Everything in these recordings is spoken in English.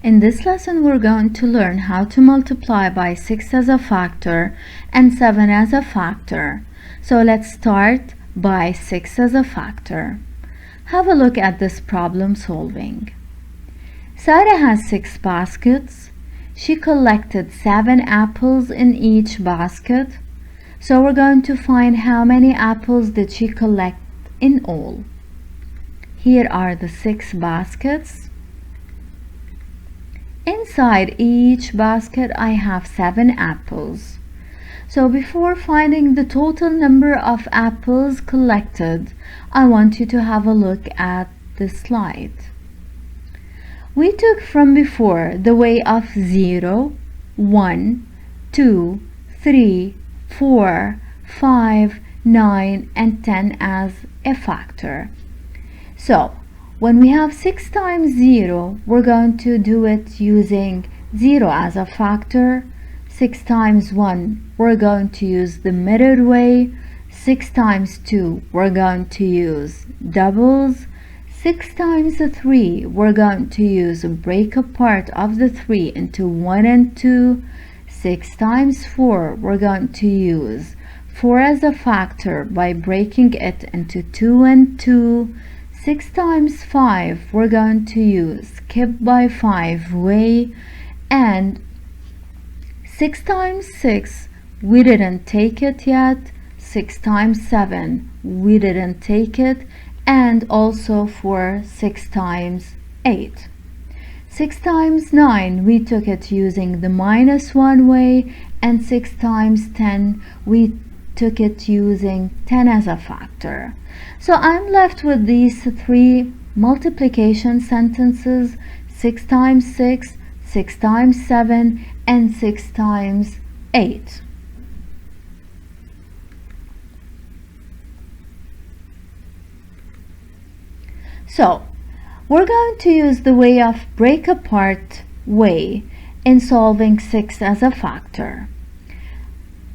In this lesson, we're going to learn how to multiply by 6 as a factor and 7 as a factor. So let's start by 6 as a factor. Have a look at this problem solving. Sarah has 6 baskets. She collected 7 apples in each basket. So we're going to find how many apples did she collect in all. Here are the 6 baskets. Inside each basket I have 7 apples. So before finding the total number of apples collected, I want you to have a look at this slide. We took from before the way of 0, 1, 2, 3, 4, 5, 9, and 10 as a factor. So when we have 6 times 0, we're going to do it using 0 as a factor. 6 times 1, we're going to use the middle way. 6 times 2, we're going to use doubles. 6 times 3, we're going to use a break apart of the 3 into 1 and 2. 6 times 4, we're going to use 4 as a factor by breaking it into 2 and 2. 6 times 5, we're going to use skip by 5 way, and 6 times 6, we didn't take it yet. 6 times 7, we didn't take it, and also for 6 times 8. 6 times 9, we took it using the -1 way, and 6 times 10, we took it using 10 as a factor. So I'm left with these 3 multiplication sentences: 6 times 6, 6 times 7, and 6 times 8. So we're going to use the way of break apart way in solving 6 as a factor.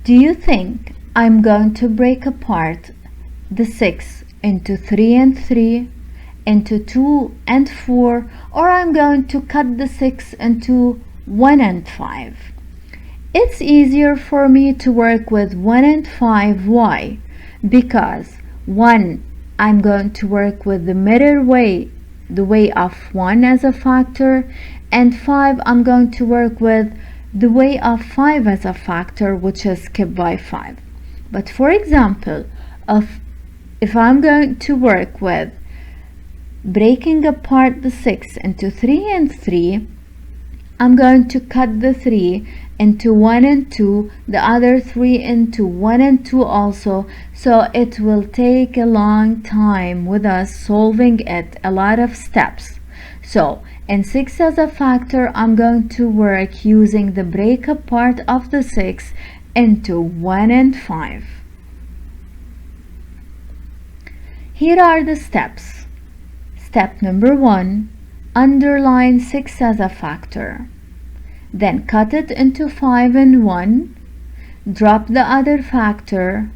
Do you think I'm going to break apart the 6 into 3 and 3, into 2 and 4, or I'm going to cut the 6 into 1 and 5? It's easier for me to work with 1 and 5. Why? Because 1, I'm going to work with the middle way, the way of 1 as a factor, and 5, I'm going to work with the way of 5 as a factor, which is skip by 5. But for example, if I'm going to work with breaking apart the 6 into 3 and 3, I'm going to cut the 3 into 1 and 2, the other 3 into 1 and 2 also, so it will take a long time with us solving it, a lot of steps. So in 6 as a factor, I'm going to work using the break apart of the 6 into 1 and 5. Here are the steps. Step number 1, underline 6 as a factor. Then cut it into 5 and 1. Drop the other factor.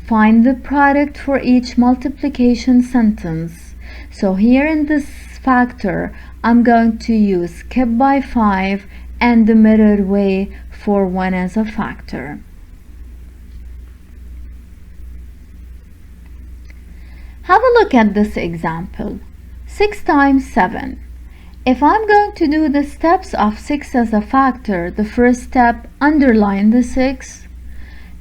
Find the product for each multiplication sentence. So here in this factor, I'm going to use skip by 5 and the middle way for 1 as a factor. Have a look at this example. 6 times 7. If I'm going to do the steps of 6 as a factor, the first step, underline the 6.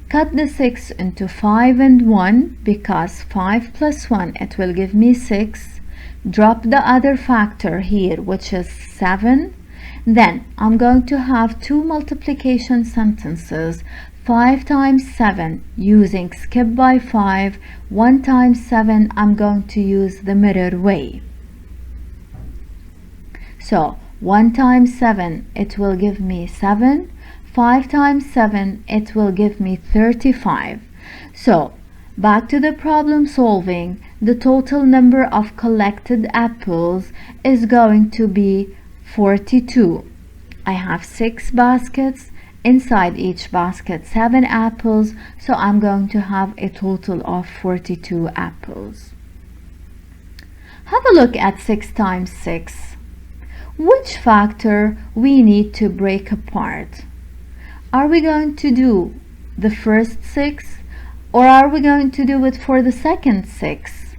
Cut the 6 into 5 and 1, because 5 plus 1, it will give me 6. Drop the other factor here, which is 7. Then I'm going to have 2 multiplication sentences. 5 times 7 using skip by 5. 1 times 7, I'm going to use the middle way. So 1 times 7, it will give me 7. 5 times 7, it will give me 35. So back to the problem solving, the total number of collected apples is going to be 42. I have 6 baskets. Inside each basket 7 apples, so I'm going to have a total of 42 apples. Have a look at 6 times 6. which factor we need to break apart. Are we going to do the first 6 or are we going to do it for the second 6?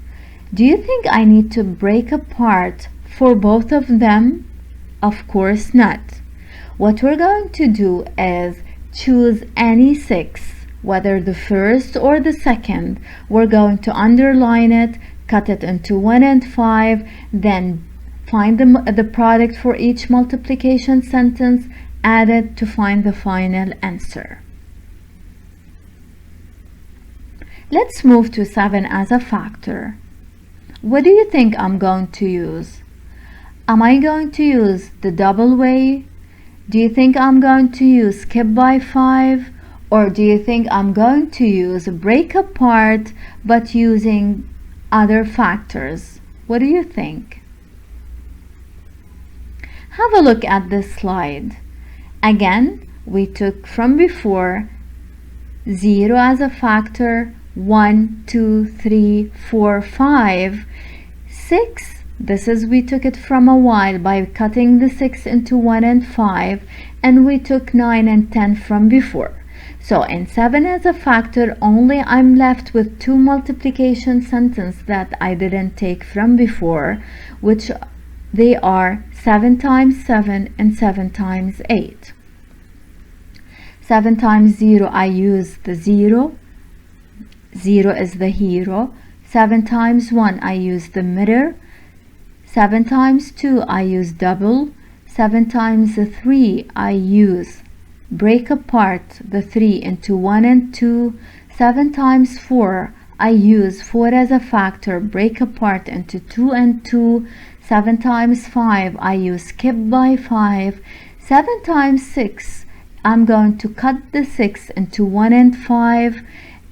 Do you think I need to break apart for both of them? Of course not. What we're going to do is choose any 6, whether the first or the second. We're going to underline it, cut it into 1 and 5, then find the product for each multiplication sentence, add it to find the final answer. Let's move to 7 as a factor. What do you think I'm going to use? Am I going to use the double way? Do you think I'm going to use skip by 5? Or do you think I'm going to use break apart but using other factors? What do you think? Have a look at this slide. Again, we took from before 0 as a factor, 1, 2, 3, 4, 5, 6. This is we took it from a while by cutting the 6 into 1 and 5, and we took 9 and 10 from before. So in 7 as a factor, only I'm left with 2 multiplication sentences that I didn't take from before, which they are 7 times 7 and 7 times 8. 7 times 0, I use the 0. 0 is the hero. 7 times 1, I use the mirror. 7 times 2, I use double. 7 times 3, I use break apart the 3 into 1 and 2. 7 times 4, I use 4 as a factor, break apart into 2 and 2. 7 times 5, I use skip by 5. 7 times 6, I'm going to cut the 6 into 1 and 5.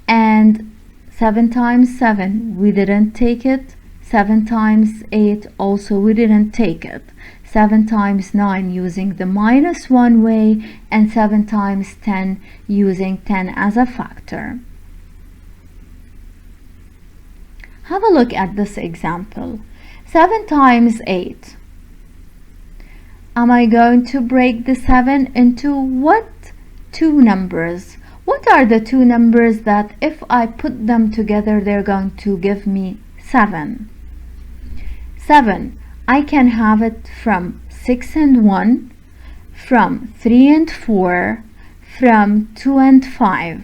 And 7 times 7, we didn't take it. 7 times 8, also we didn't take it. 7 times 9 using the -1 way, and 7 times 10 using 10 as a factor. Have a look at this example. 7 times 8. Am I going to break the 7 into what 2 numbers? What are the 2 numbers that if I put them together they're going to give me 7? 7, I can have it from 6 and 1, from 3 and 4, from 2 and 5.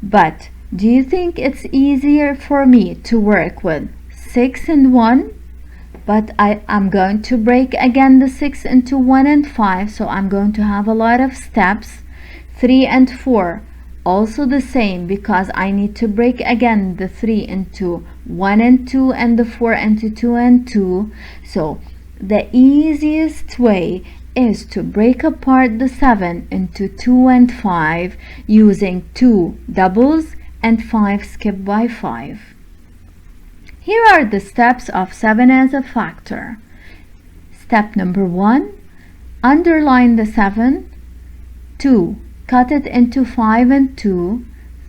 But do you think it's easier for me to work with 6 and 1? But I'm going to break again the 6 into 1 and 5, so I'm going to have a lot of steps. 3 and 4, also the same, because I need to break again the 3 into 1 and 2 and the 4 into 2 and 2. So the easiest way is to break apart the 7 into 2 and 5 using 2 doubles and 5 skip by 5. Here are the steps of 7 as a factor. Step number 1, underline the 7. 2, cut it into 5 and 2.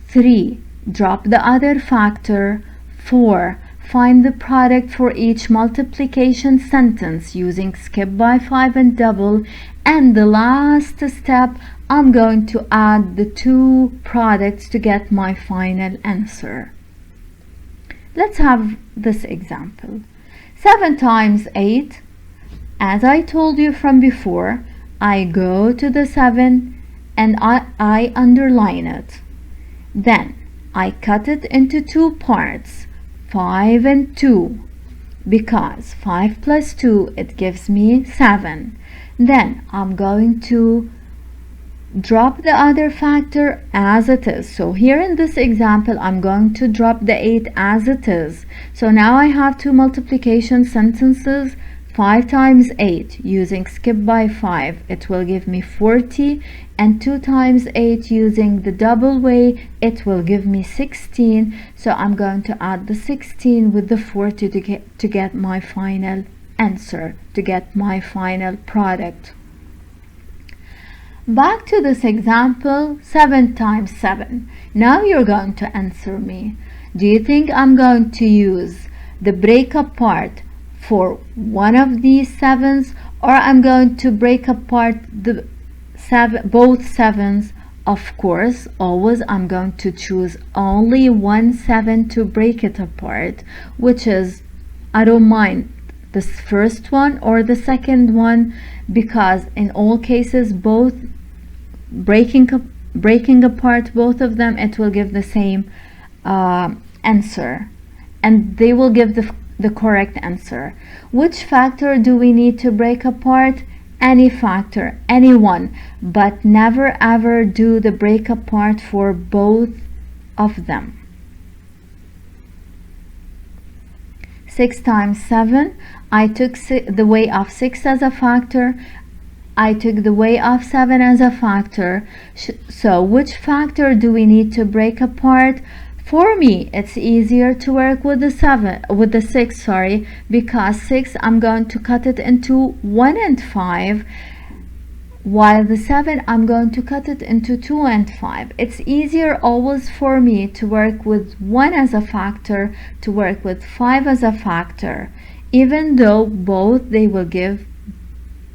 3, drop the other factor. 4, find the product for each multiplication sentence using skip by 5 and double. And the last step, I'm going to add the 2 products to get my final answer. Let's have this example. 7 times 8. As I told you from before, I go to the 7 and I underline it. Then I cut it into 2 parts, 5 and 2, because 5 plus 2, it gives me 7. Then I'm going to drop the other factor as it is. So here in this example, I'm going to drop the 8 as it is. So now I have 2 multiplication sentences. 5 times 8 using skip by 5, it will give me 40, and 2 times 8 using the double way, it will give me 16. So I'm going to add the 16 with the 40 to get my final answer, to get my final product. Back to this example, 7 times 7. Now you're going to answer me. Do you think I'm going to use the break apart for one of these 7s, or I'm going to break apart the both 7s. Of course, always I'm going to choose only one 7 to break it apart, which is, I don't mind the first one or the second one, because in all cases, both breaking apart both of them, it will give the same answer, and they will give the correct answer. Which factor do we need to break apart? Any factor, any one, but never ever do the break apart for both of them. 6 times 7, I took the way of 6 as a factor, I took the way of 7 as a factor. So which factor do we need to break apart? For me, it's easier to work with the 6, because 6, I'm going to cut it into 1 and 5, while the 7, I'm going to cut it into 2 and 5. It's easier always for me to work with 1 as a factor, to work with 5 as a factor, even though both they will give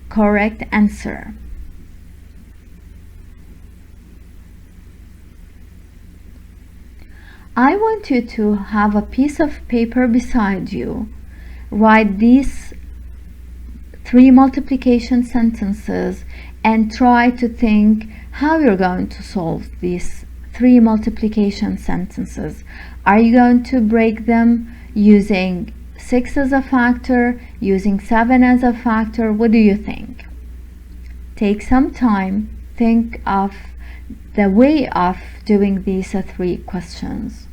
correct answer. I want you to have a piece of paper beside you. Write these 3 multiplication sentences and try to think how you're going to solve these 3 multiplication sentences. Are you going to break them using 6 as a factor, using 7 as a factor? What do you think? Take some time, think of the way of doing these 3 questions.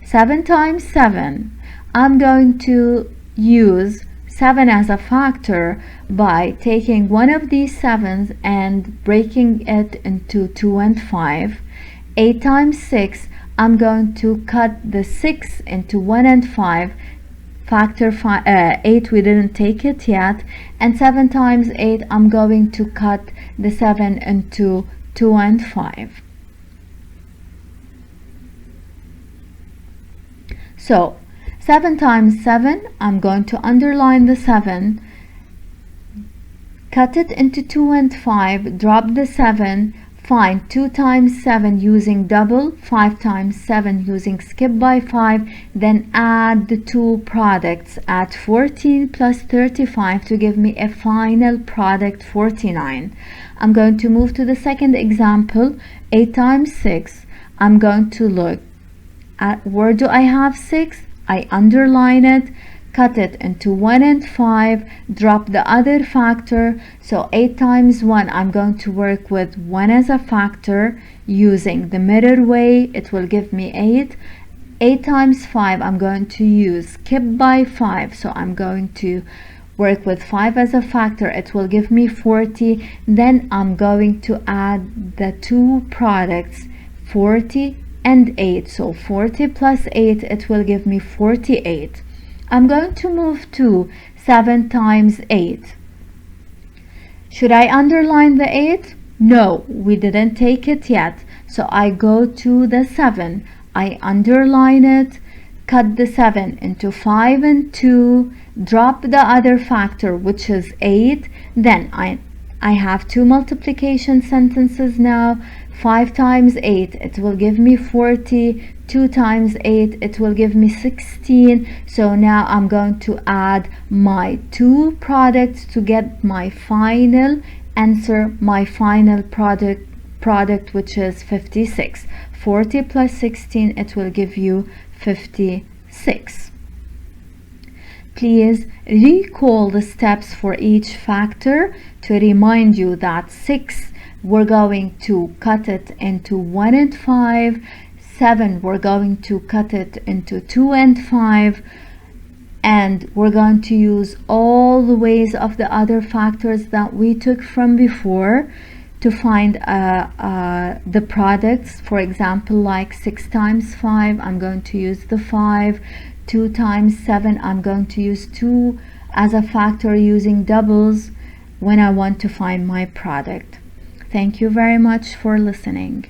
7 times 7, I'm going to use 7 as a factor by taking one of these 7s and breaking it into 2 and 5. 8 times 6, I'm going to cut the 6 into 1 and 5. Factor 8, we didn't take it yet. And 7 times 8, I'm going to cut the 7 into 2 and 5. So 7 times 7, I'm going to underline the 7, cut it into 2 and 5, drop the 7, find 2 times 7 using double, 5 times 7 using skip by 5, then add the 2 products, add 14 plus 35 to give me a final product 49. I'm going to move to the second example. 8 times 6, I'm going to look at where do I have 6, I underline it, cut it into 1 and 5, drop the other factor. So 8 times 1, I'm going to work with 1 as a factor using the mirror way, it will give me 8. 8 times 5, I'm going to use skip by 5, so I'm going to work with 5 as a factor, it will give me 40. Then I'm going to add the 2 products, 40 and 8, so 40 plus 8, it will give me 48. I'm going to move to 7 times 8. Should I underline the 8? No, we didn't take it yet. So I go to the 7, I underline it, cut the 7 into 5 and 2, drop the other factor, which is 8. Then I have 2 multiplication sentences now. 5 times 8, it will give me 40. 2 times 8, it will give me 16. So now I'm going to add my 2 products to get my final answer, my final product, which is 56. 40 plus 16, it will give you 56. Please recall the steps for each factor to remind you that 6, we're going to cut it into 1 and 5. 7, we're going to cut it into 2 and 5. And we're going to use all the ways of the other factors that we took from before to find the products. For example, like 6 times 5, I'm going to use the 5. 2 times 7, I'm going to use 2 as a factor using doubles when I want to find my product. Thank you very much for listening.